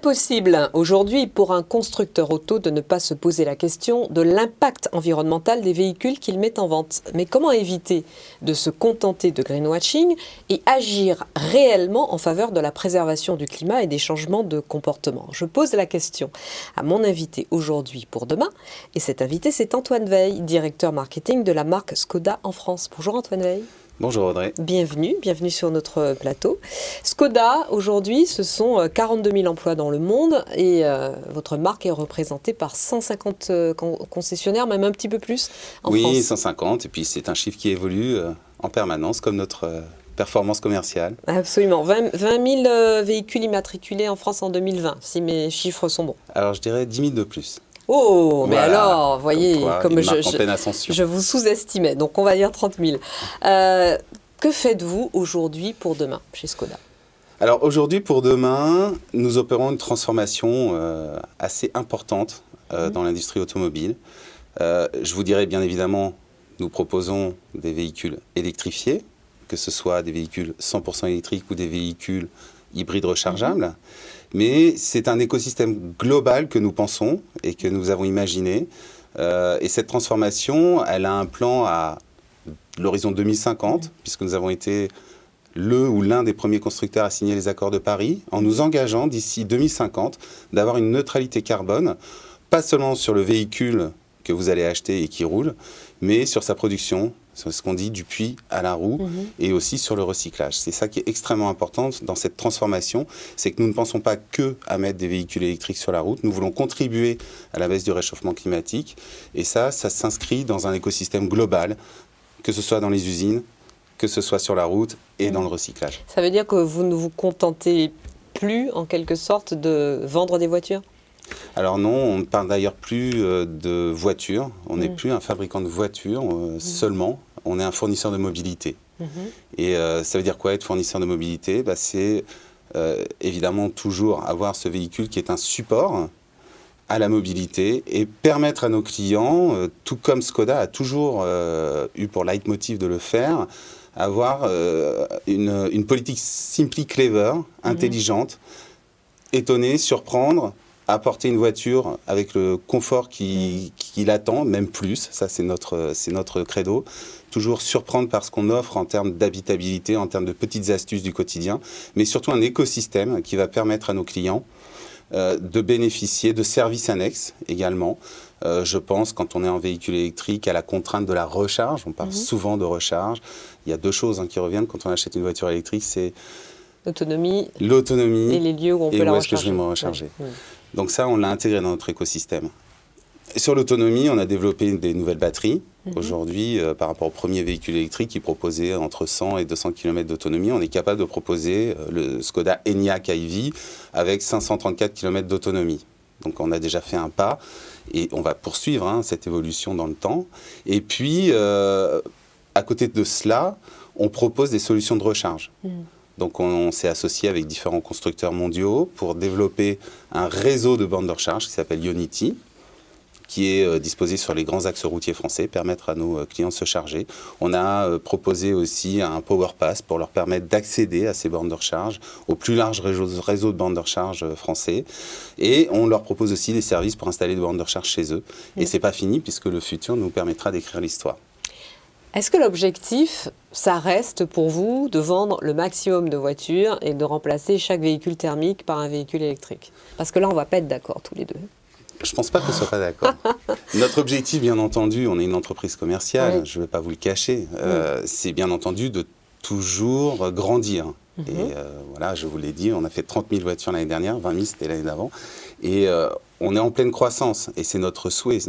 Impossible aujourd'hui pour un constructeur auto de ne pas se poser la question de l'impact environnemental des véhicules qu'il met en vente. Mais comment éviter de se contenter de greenwashing et agir réellement en faveur de la préservation du climat et des changements de comportement? Je pose la question à mon invité aujourd'hui pour demain. Et cet invité, c'est Antoine Veil, directeur marketing de la marque Škoda en France. Bonjour Antoine Veil. Bonjour Audrey. Bienvenue sur notre plateau. Škoda, aujourd'hui, ce sont 42 000 emplois dans le monde et votre marque est représentée par 150 concessionnaires, même un petit peu plus en France. Oui, 150, et puis c'est un chiffre qui évolue en permanence, comme notre performance commerciale. Absolument. 20 000 véhicules immatriculés en France en 2020, si mes chiffres sont bons. Alors je dirais 10 000 de plus. Oh, mais voilà. Alors, voyez, comme je vous sous-estimais, donc on va dire 30 000. Que faites-vous aujourd'hui pour demain chez Škoda? Alors aujourd'hui pour demain, nous opérons une transformation assez importante dans l'industrie automobile. Je vous dirais bien évidemment, nous proposons des véhicules électrifiés, que ce soit des véhicules 100% électriques ou des véhicules hybrides rechargeables. Mais c'est un écosystème global que nous pensons et que nous avons imaginé. Et cette transformation, elle a un plan à l'horizon 2050, puisque nous avons été l'un des premiers constructeurs à signer les accords de Paris, en nous engageant d'ici 2050 d'avoir une neutralité carbone, pas seulement sur le véhicule que vous allez acheter et qui roule, mais sur sa production, sur ce qu'on dit du puits à la roue, et aussi sur le recyclage. C'est ça qui est extrêmement important dans cette transformation, c'est que nous ne pensons pas que à mettre des véhicules électriques sur la route, nous voulons contribuer à la baisse du réchauffement climatique, et ça s'inscrit dans un écosystème global, que ce soit dans les usines, que ce soit sur la route et dans le recyclage. Ça veut dire que vous ne vous contentez plus, en quelque sorte, de vendre des voitures ? Alors non, on ne parle d'ailleurs plus de voitures, on n'est plus un fabricant de voitures seulement, on est un fournisseur de mobilité. Et ça veut dire quoi être fournisseur de mobilité? C'est évidemment toujours avoir ce véhicule qui est un support à la mobilité et permettre à nos clients, tout comme Škoda a toujours eu pour leitmotiv de le faire, avoir une politique simply clever, intelligente, étonner, surprendre, apporter une voiture avec le confort qui l'attend, même plus, ça c'est notre credo, toujours surprendre par ce qu'on offre en termes d'habitabilité, en termes de petites astuces du quotidien, mais surtout un écosystème qui va permettre à nos clients de bénéficier de services annexes également. Je pense, quand on est en véhicule électrique, à la contrainte de la recharge, on parle souvent de recharge, il y a deux choses qui reviennent quand on achète une voiture électrique, c'est l'autonomie et les lieux où on peut la recharger. Et où est-ce que je vais me recharger. Donc ça, on l'a intégré dans notre écosystème. Et sur l'autonomie, on a développé des nouvelles batteries. Aujourd'hui, par rapport au premier véhicule électrique qui proposait entre 100 et 200 km d'autonomie, on est capable de proposer le Škoda Enyaq iV avec 534 km d'autonomie. Donc on a déjà fait un pas et on va poursuivre cette évolution dans le temps. Et puis, à côté de cela, on propose des solutions de recharge. Donc on s'est associé avec différents constructeurs mondiaux pour développer un réseau de bornes de recharge qui s'appelle Ionity, qui est disposé sur les grands axes routiers français, permettre à nos clients de se charger. On a proposé aussi un Power Pass pour leur permettre d'accéder à ces bornes de recharge, au plus large réseau de bornes de recharge français. Et on leur propose aussi des services pour installer des bornes de recharge chez eux. Et c'est pas fini, puisque le futur nous permettra d'écrire l'histoire. Est-ce que l'objectif, ça reste pour vous de vendre le maximum de voitures et de remplacer chaque véhicule thermique par un véhicule électrique? Parce que là, on ne va pas être d'accord tous les deux. Je ne pense pas qu'on ne soit pas d'accord. Notre objectif, bien entendu, on est une entreprise commerciale, je ne vais pas vous le cacher, c'est bien entendu de toujours grandir. Et voilà, je vous l'ai dit, on a fait 30 000 voitures l'année dernière, 20 000 c'était l'année d'avant. Et on est en pleine croissance et c'est notre souhait,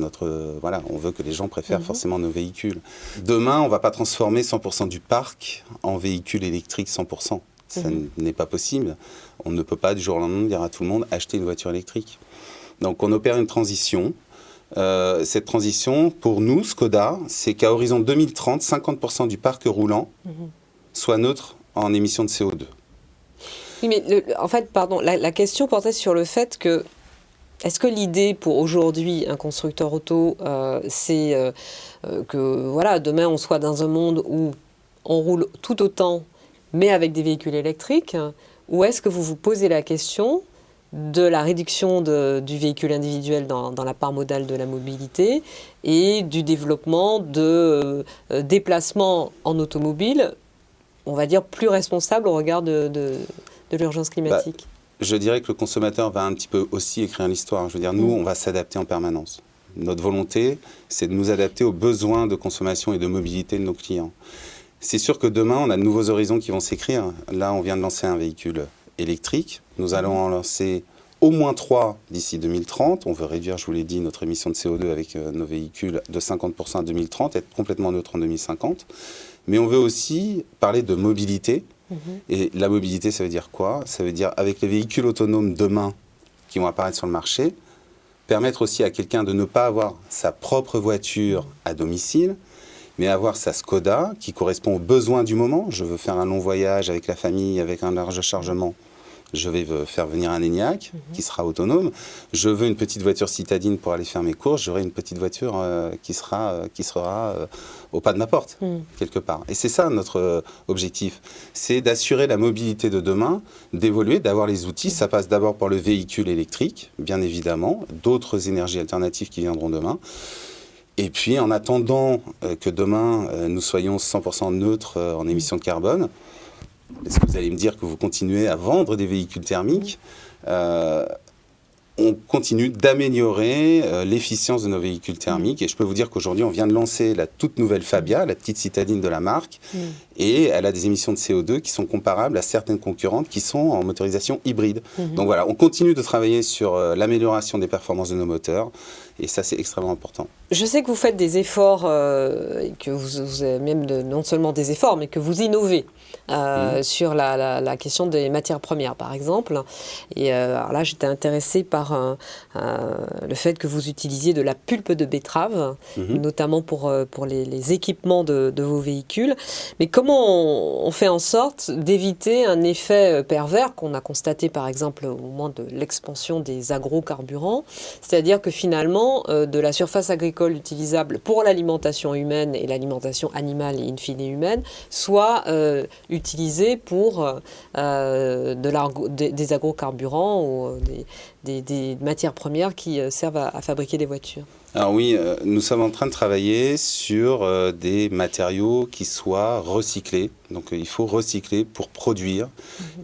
voilà, on veut que les gens préfèrent forcément nos véhicules. Demain, on ne va pas transformer 100% du parc en véhicules électriques 100%. Ça n'est pas possible. On ne peut pas du jour au lendemain dire à tout le monde acheter une voiture électrique. Donc on opère une transition. Cette transition, pour nous, Škoda, c'est qu'à horizon 2030, 50% du parc roulant soit neutre en émissions de CO2. Oui, mais en fait, pardon, la question portait sur le fait que, est-ce que l'idée pour aujourd'hui, un constructeur auto, c'est que voilà, demain on soit dans un monde où on roule tout autant, mais avec des véhicules électriques, ou est-ce que vous vous posez la question de la réduction du véhicule individuel dans la part modale de la mobilité et du développement de déplacements en automobile, on va dire plus responsables au regard de l'urgence climatique. Je dirais que le consommateur va un petit peu aussi écrire l'histoire. Je veux dire, nous, on va s'adapter en permanence. Notre volonté, c'est de nous adapter aux besoins de consommation et de mobilité de nos clients. C'est sûr que demain, on a de nouveaux horizons qui vont s'écrire. Là, on vient de lancer un véhicule électrique. Nous allons en lancer au moins 3 d'ici 2030. On veut réduire, je vous l'ai dit, notre émission de CO2 avec nos véhicules de 50% à 2030, être complètement neutre en 2050. Mais on veut aussi parler de mobilité. Et la mobilité, ça veut dire quoi? Ça veut dire, avec les véhicules autonomes demain qui vont apparaître sur le marché, permettre aussi à quelqu'un de ne pas avoir sa propre voiture à domicile, mais avoir sa Skoda qui correspond aux besoins du moment. Je veux faire un long voyage avec la famille, avec un large chargement. Je vais faire venir un Enyaq qui sera autonome. Je veux une petite voiture citadine pour aller faire mes courses. J'aurai une petite voiture qui sera au pas de ma porte, quelque part. Et c'est ça notre objectif. C'est d'assurer la mobilité de demain, d'évoluer, d'avoir les outils. Ça passe d'abord par le véhicule électrique, bien évidemment, d'autres énergies alternatives qui viendront demain. Et puis, en attendant que demain, nous soyons 100% neutres en émissions de carbone, est-ce que vous allez me dire que vous continuez à vendre des véhicules thermiques? On continue d'améliorer l'efficience de nos véhicules thermiques. Et je peux vous dire qu'aujourd'hui, on vient de lancer la toute nouvelle Fabia, la petite citadine de la marque. Et elle a des émissions de CO2 qui sont comparables à certaines concurrentes qui sont en motorisation hybride. Donc voilà, on continue de travailler sur l'amélioration des performances de nos moteurs. Et ça, c'est extrêmement important. Je sais que vous faites des efforts, que vous avez même non seulement des efforts, mais que vous innovez sur la question des matières premières, par exemple. Et alors là, j'étais intéressée par le fait que vous utilisiez de la pulpe de betterave, notamment pour les équipements de vos véhicules. Mais comment on fait en sorte d'éviter un effet pervers qu'on a constaté, par exemple, au moment de l'expansion des agrocarburants, c'est-à-dire que finalement, de la surface agricole utilisable pour l'alimentation humaine et l'alimentation animale et in fine humaine soit utilisée pour des agrocarburants ou des matières premières qui servent à fabriquer des voitures. Alors oui, nous sommes en train de travailler sur des matériaux qui soient recyclés. Donc il faut recycler pour produire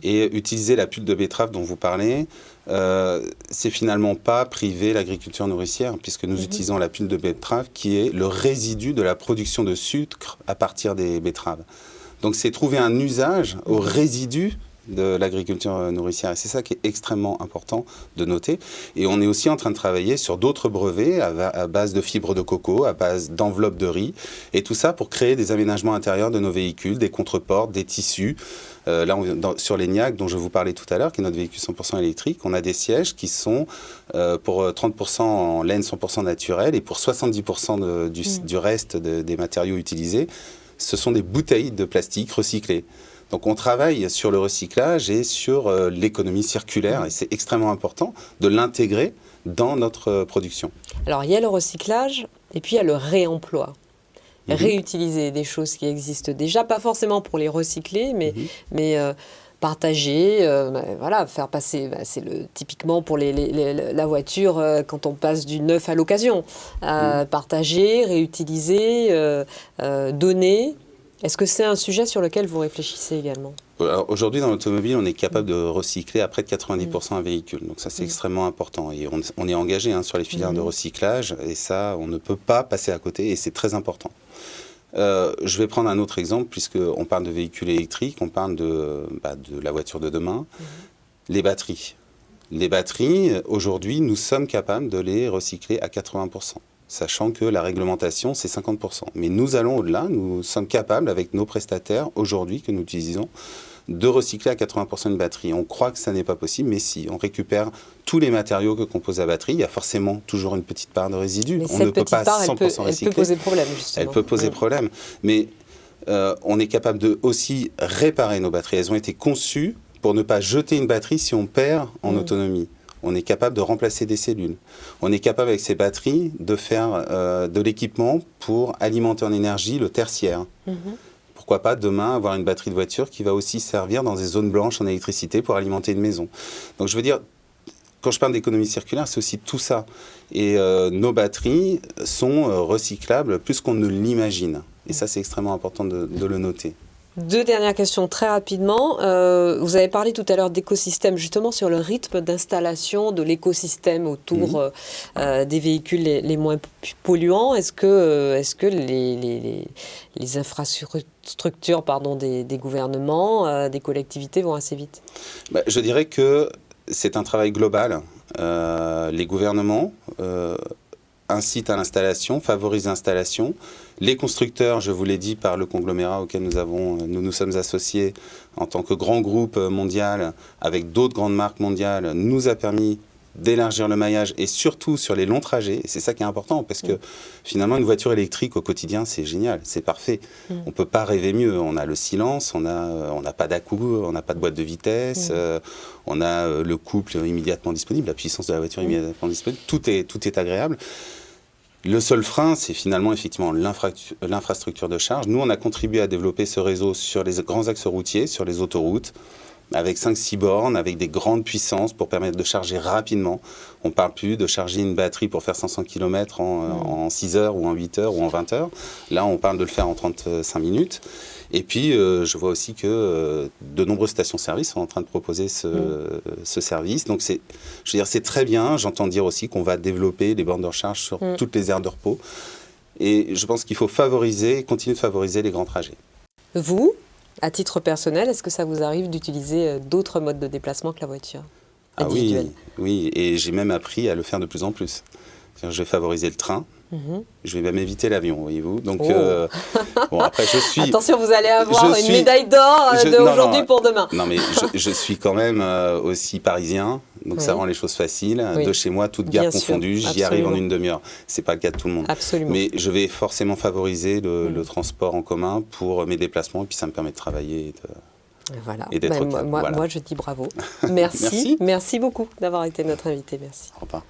et utiliser la pulpe de betterave dont vous parlez. C'est finalement pas priver l'agriculture nourricière puisque nous utilisons la pulpe de betterave qui est le résidu de la production de sucre à partir des betteraves. Donc c'est trouver un usage au résidu de l'agriculture nourricière. Et c'est ça qui est extrêmement important de noter. Et on est aussi en train de travailler sur d'autres brevets à base de fibres de coco, à base d'enveloppes de riz, et tout ça pour créer des aménagements intérieurs de nos véhicules, des contreportes, des tissus. Là, sur l'Enyaq, dont je vous parlais tout à l'heure, qui est notre véhicule 100% électrique, on a des sièges qui sont pour 30% en laine 100% naturelle et pour 70% du reste des matériaux utilisés, ce sont des bouteilles de plastique recyclées. Donc on travaille sur le recyclage et sur l'économie circulaire et c'est extrêmement important de l'intégrer dans notre production. Alors il y a le recyclage et puis il y a le réemploi. Réutiliser des choses qui existent déjà, pas forcément pour les recycler, mais partager, voilà, faire passer, c'est typiquement pour la voiture quand on passe du neuf à l'occasion. Partager, réutiliser, donner. Est-ce que c'est un sujet sur lequel vous réfléchissez également? Aujourd'hui, dans l'automobile, on est capable de recycler à près de 90% un véhicule. Donc ça, c'est extrêmement important. Et on est engagé sur les filières de recyclage. Et ça, on ne peut pas passer à côté. Et c'est très important. Je vais prendre un autre exemple, puisqu'on parle de véhicules électriques, on parle de la voiture de demain. Les batteries. Les batteries, aujourd'hui, nous sommes capables de les recycler à 80%. Sachant que la réglementation, c'est 50%. Mais nous allons au-delà, nous sommes capables, avec nos prestataires, aujourd'hui, que nous utilisons, de recycler à 80% une batterie. On croit que ça n'est pas possible, mais si. On récupère tous les matériaux que compose la batterie. Il y a forcément toujours une petite part de résidus. On ne peut pas 100% recycler. Elle peut poser problème, justement. Elle peut poser problème. Mais on est capable de aussi réparer nos batteries. Elles ont été conçues pour ne pas jeter une batterie si on perd en autonomie. On est capable de remplacer des cellules. On est capable avec ces batteries de faire de l'équipement pour alimenter en énergie le tertiaire. Pourquoi pas demain avoir une batterie de voiture qui va aussi servir dans des zones blanches en électricité pour alimenter une maison. Donc je veux dire, quand je parle d'économie circulaire, c'est aussi tout ça. Et nos batteries sont recyclables plus qu'on ne l'imagine. Et ça, c'est extrêmement important de le noter. 2 dernières questions très rapidement. Vous avez parlé tout à l'heure d'écosystème, justement sur le rythme d'installation de l'écosystème autour des véhicules les moins polluants. Est-ce que les infrastructures des gouvernements, des collectivités vont assez vite? Je dirais que c'est un travail global. Les gouvernements incitent à l'installation, favorisent l'installation. Les constructeurs, je vous l'ai dit, par le conglomérat auquel nous sommes associés en tant que grand groupe mondial, avec d'autres grandes marques mondiales, nous a permis d'élargir le maillage et surtout sur les longs trajets. Et c'est ça qui est important parce que finalement, une voiture électrique au quotidien, c'est génial, c'est parfait. On ne peut pas rêver mieux. On a le silence, on n'a pas d'à-coups, on n'a pas de boîte de vitesse, on a le couple immédiatement disponible, la puissance de la voiture immédiatement disponible. Tout est agréable. Le seul frein, c'est finalement effectivement l'infrastructure de charge. Nous, on a contribué à développer ce réseau sur les grands axes routiers, sur les autoroutes, avec 5-6 bornes, avec des grandes puissances pour permettre de charger rapidement. On ne parle plus de charger une batterie pour faire 500 km en 6 heures ou en 8 heures ou en 20 heures. Là, on parle de le faire en 35 minutes. Et puis, je vois aussi que de nombreuses stations-service sont en train de proposer ce service. Donc, c'est très bien. J'entends dire aussi qu'on va développer les bornes de recharge sur toutes les aires de repos. Et je pense qu'il faut continuer de favoriser les grands trajets. Vous, à titre personnel, est-ce que ça vous arrive d'utiliser d'autres modes de déplacement que la voiture individuelle? Oui, et j'ai même appris à le faire de plus en plus. Je vais favoriser le train. Je vais même éviter l'avion, voyez-vous. Donc, bon, après, je suis... Attention, vous allez avoir une médaille d'or d'aujourd'hui pour demain. Non, mais je suis quand même aussi parisien, donc ça rend les choses faciles. De chez moi, toute gare confondue, j'y arrive en une demi-heure. C'est pas le cas de tout le monde. Absolument. Mais je vais forcément favoriser le transport en commun pour mes déplacements, et puis ça me permet de travailler et d'être moi, je dis bravo. Merci beaucoup d'avoir été notre invité. Merci. Au revoir.